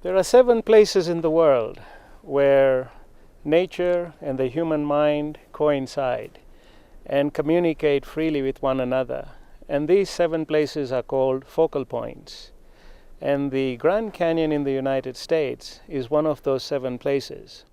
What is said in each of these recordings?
There are 7 places in the world where nature and the human mind coincide and communicate freely with one another. And these 7 places are called focal points. And the Grand Canyon in the United States is one of those 7 places.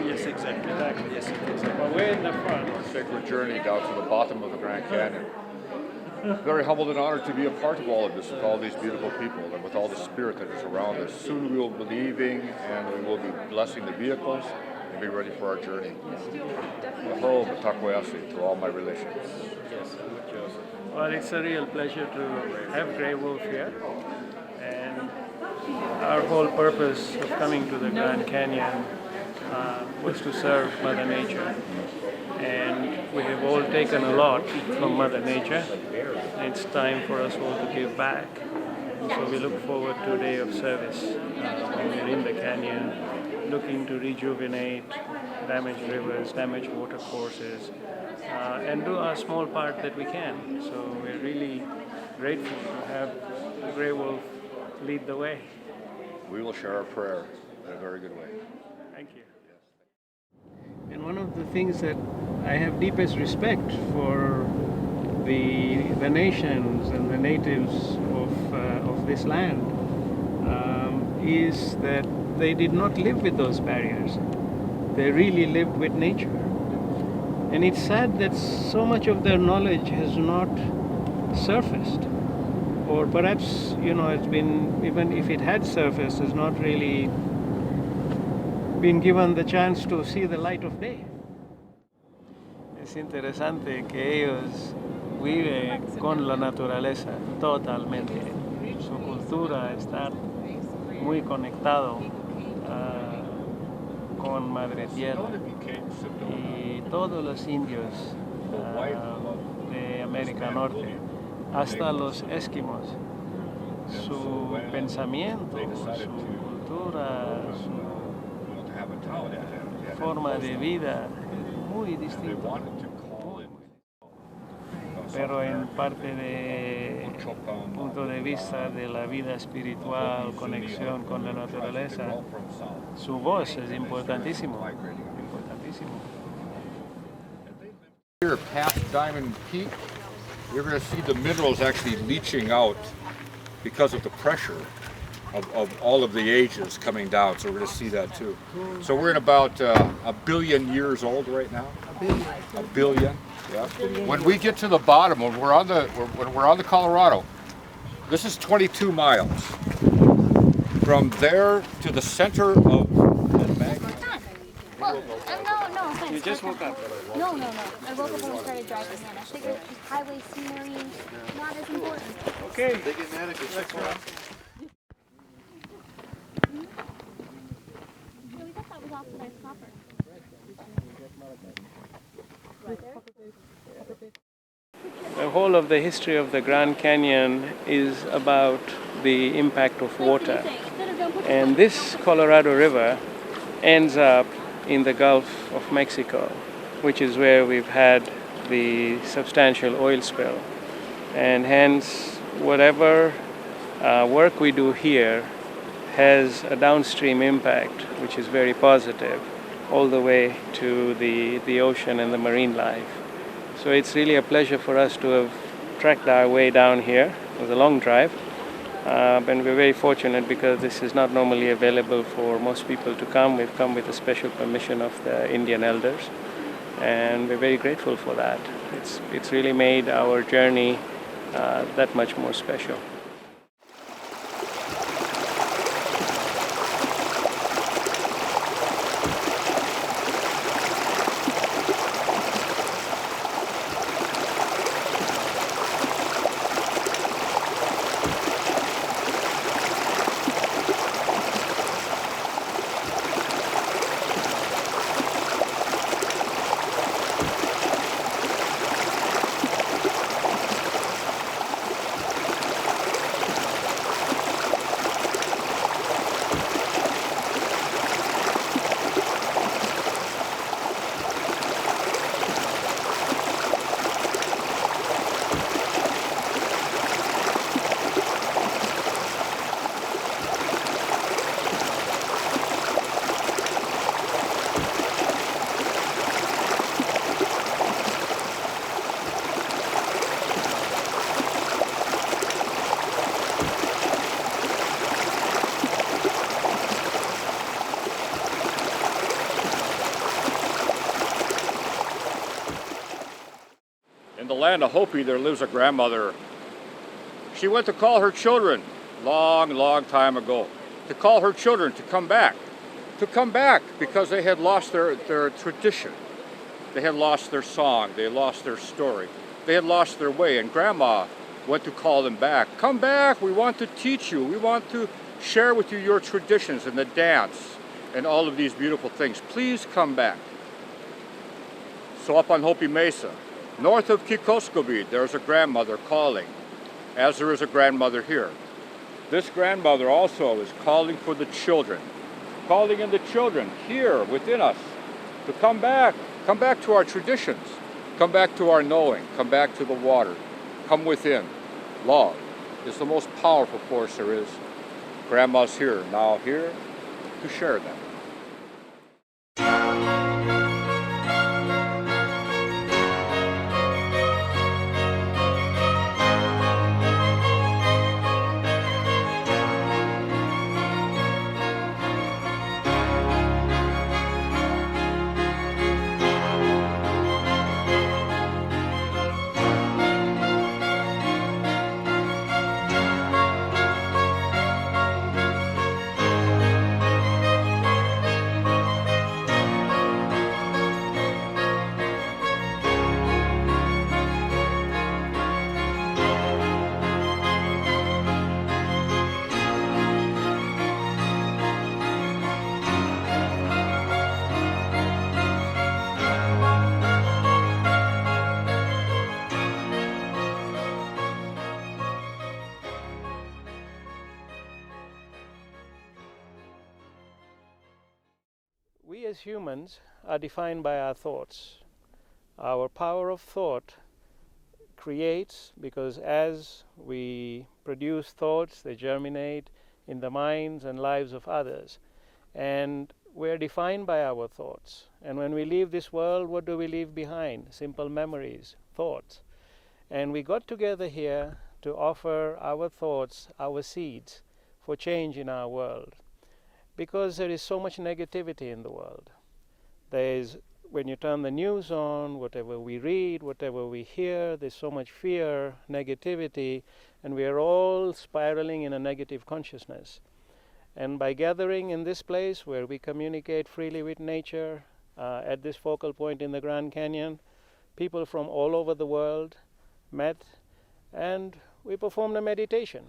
Yes, exactly. Yes, exactly. Well, we're in the front. Sacred journey down to the bottom of the Grand Canyon. Very humbled and honored to be a part of all of this with all these beautiful people and with all the spirit that is around us. Soon we will be leaving and we will be blessing the vehicles and be ready for our journey. Aho, Mitakwayasi to all my relations. Well, it's a real pleasure to have Grey Wolf here. And our whole purpose of coming to the Grand Canyon was to serve Mother Nature. And we have all taken a lot from Mother Nature. It's time for us all to give back. And so we look forward to a day of service when we're in the canyon, looking to rejuvenate damaged rivers, damaged water courses, and do our small part that we can. So we're really grateful to have the Grey Wolf lead the way. We will share our prayer in a very good way. Thank you. And one of the things that I have deepest respect for the nations and the natives of this land is that they did not live with those barriers. They really lived with nature. And it's sad that so much of their knowledge has not surfaced. Or perhaps, it's been, even if it had surfaced, has not really been given the chance to see the light of day. Es interesante que ellos viven con la naturaleza totalmente. Su cultura está muy conectado con Madre Tierra. Y todos los indios de América Norte, hasta los esquimos, su pensamiento, su cultura, su forma de vida es muy distinta. Pero en parte de punto de vista de la vida espiritual, conexión con la naturaleza, su voz es importantísimo. Here past Diamond Peak, you're going to see the minerals actually leaching out because of the pressure of all of the ages coming down. So we're going to see that too. So we're in about 1 billion years old right now. A billion. Yeah. When we get to the bottom, when we're on the Colorado, this is 22 miles. From there to the center of the magma. Well, no offense. You just woke up. No. I woke up when we started driving in. I figured highway scenery, not as important. Okay. Yeah, we thought that was off the nice copper. Right there. The whole of the history of the Grand Canyon is about the impact of water. And this Colorado River ends up in the Gulf of Mexico, which is where we've had the substantial oil spill. And hence, whatever work we do here has a downstream impact, which is very positive, all the way to the ocean and the marine life. So it's really a pleasure for us to have trekked our way down here. It was a long drive, and we're very fortunate because this is not normally available for most people to come. We've come with a special permission of the Indian elders, and we're very grateful for that. It's really made our journey that much more special. land of Hopi, there lives a grandmother. She went to call her children long time ago, to call her children to come back because they had lost their tradition. They had lost their song, they had lost their story, they had lost their way, and Grandma went to call them back. Come back, we want to teach you, we want to share with you your traditions and the dance and all of these beautiful things. Please come back. So up on Hopi Mesa, north of Kikoskobee, there's a grandmother calling, as there is a grandmother here. This grandmother also is calling for the children, calling in the children here within us to come back to our traditions, come back to our knowing, come back to the water, come within. Love is the most powerful force there is. Grandma's here, now here to share that. We as humans are defined by our thoughts. Our power of thought creates, because as we produce thoughts, they germinate in the minds and lives of others. And we're defined by our thoughts. And when we leave this world, what do we leave behind? Simple memories, thoughts. And we got together here to offer our thoughts, our seeds for change in our world. Because there is so much negativity in the world. When you turn the news on, whatever we read, whatever we hear, there's so much fear, negativity, and we are all spiraling in a negative consciousness. And by gathering in this place where we communicate freely with nature, at this focal point in the Grand Canyon, people from all over the world met and we performed a meditation.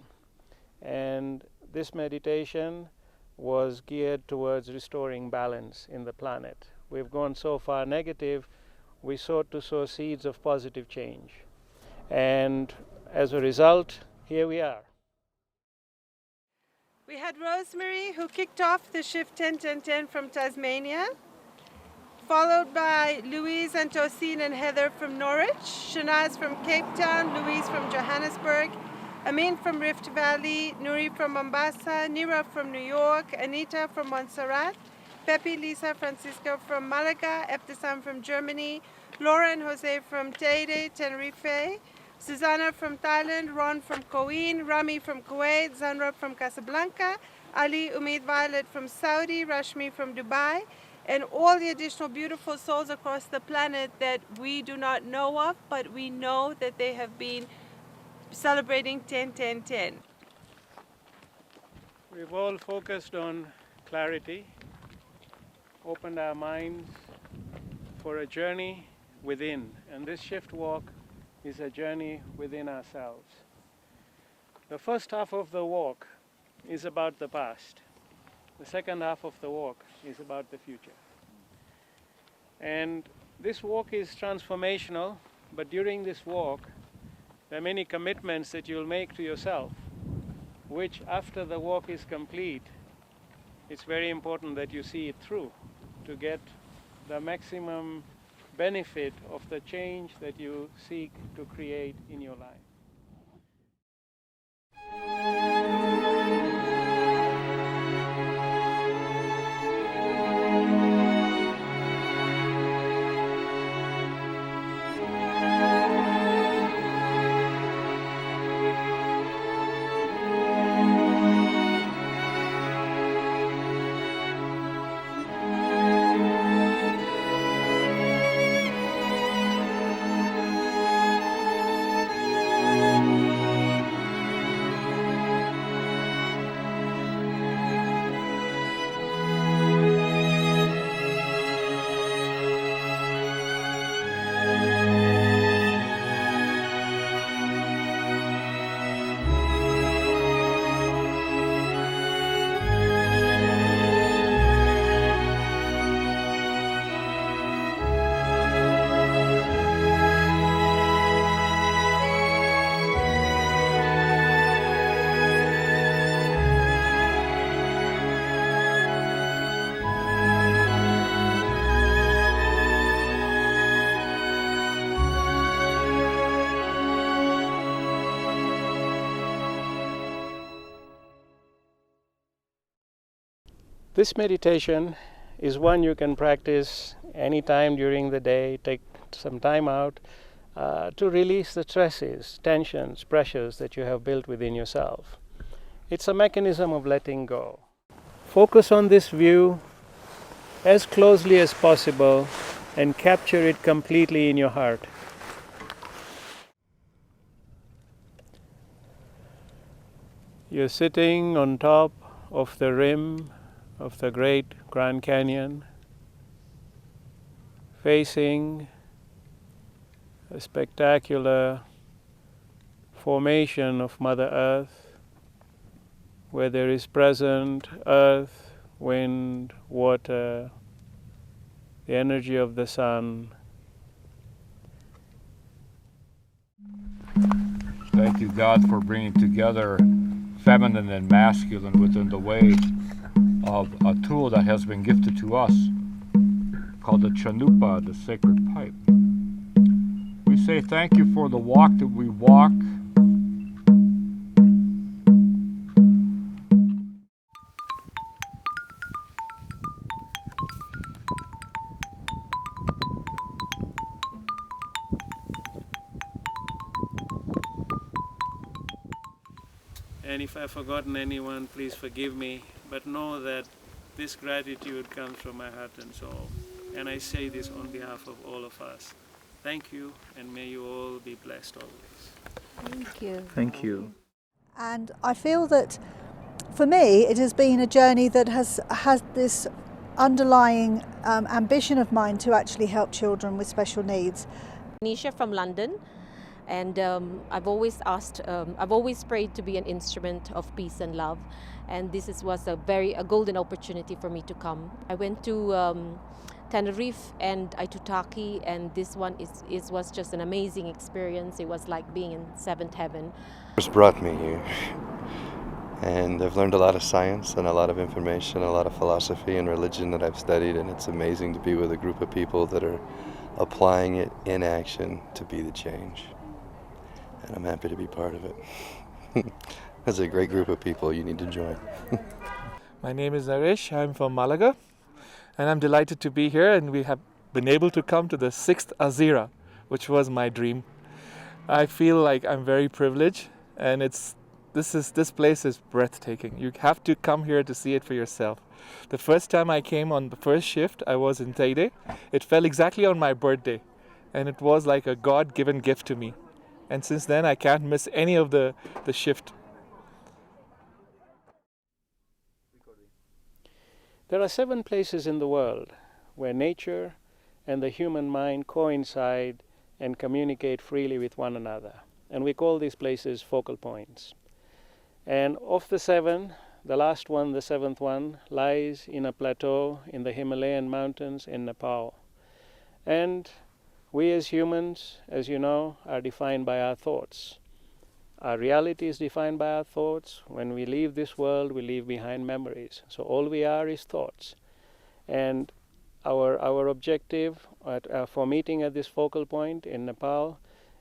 And this meditation was geared towards restoring balance in the planet. We've gone so far negative, we sought to sow seeds of positive change. And as a result, here we are. We had Rosemary, who kicked off the shift 10-10-10 from Tasmania, followed by Louise and Tosine and Heather from Norwich, Shanaz from Cape Town, Louise from Johannesburg, Amin from Rift Valley, Nuri from Mombasa, Nira from New York, Anita from Montserrat, Pepe, Lisa, Francisco from Malaga, Ebtisam from Germany, Laura and Jose from Teide, Tenerife, Susanna from Thailand, Ron from Coin, Rami from Kuwait, Zanrab from Casablanca, Ali Umid Violet from Saudi, Rashmi from Dubai, and all the additional beautiful souls across the planet that we do not know of, but we know that they have been celebrating 10-10-10. We've all focused on clarity, opened our minds for a journey within, and this shift walk is a journey within ourselves. The first half of the walk is about the past. The second half of the walk is about the future. And this walk is transformational, but during this walk, there are many commitments that you'll make to yourself, which after the walk is complete, it's very important that you see it through to get the maximum benefit of the change that you seek to create in your life. This meditation is one you can practice anytime during the day. Take some time out to release the stresses, tensions, pressures that you have built within yourself. It's a mechanism of letting go. Focus on this view as closely as possible and capture it completely in your heart. You're sitting on top of the rim of the great Grand Canyon, facing a spectacular formation of Mother Earth, where there is present earth, wind, water, the energy of the sun. Thank you, God, for bringing together feminine and masculine within the way of a tool that has been gifted to us called the Chanupa, the sacred pipe. We say thank you for the walk that we walk. And if I've forgotten anyone, please forgive me. But know that this gratitude comes from my heart and soul. And I say this on behalf of all of us. Thank you, and may you all be blessed always. Thank you. Thank you. And I feel that for me it has been a journey that has this underlying ambition of mine to actually help children with special needs. Nisha from London, and I've always prayed to be an instrument of peace and love, and this was a golden opportunity for me to come. I went to Tenerife and Aitutaki, and this one was just an amazing experience. It was like being in seventh heaven. It's brought me here, and I've learned a lot of science and a lot of information, a lot of philosophy and religion that I've studied, and it's amazing to be with a group of people that are applying it in action to be the change. And I'm happy to be part of it. It's a great group of people. You need to join. My name is Naresh. I'm from Malaga, and I'm delighted to be here, and we have been able to come to the 6th Azira, which was my dream. I feel like I'm very privileged, and this place is breathtaking. You have to come here to see it for yourself. The first time I came on the first shift, I was in Teide. It fell exactly on my birthday, and it was like a God-given gift to me. And since then, I can't miss any of the shift. There are 7 places in the world where nature and the human mind coincide and communicate freely with one another. And we call these places focal points. And of the 7, the last one, the 7th one, lies in a plateau in the Himalayan mountains in Nepal. And we as humans, as you know, are defined by our thoughts. Our reality is defined by our thoughts. When we leave this world, we leave behind memories. So all we are is thoughts. And our objective for meeting at this focal point in Nepal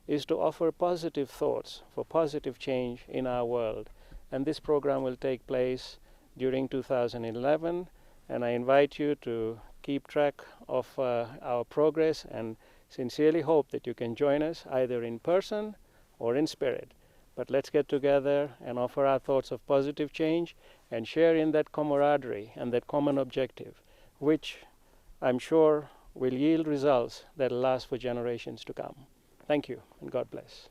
is to offer positive thoughts for positive change in our world. And this program will take place during 2011. And I invite you to keep track of our progress, and sincerely hope that you can join us either in person or in spirit. But let's get together and offer our thoughts of positive change and share in that camaraderie and that common objective, which I'm sure will yield results that will last for generations to come. Thank you, and God bless.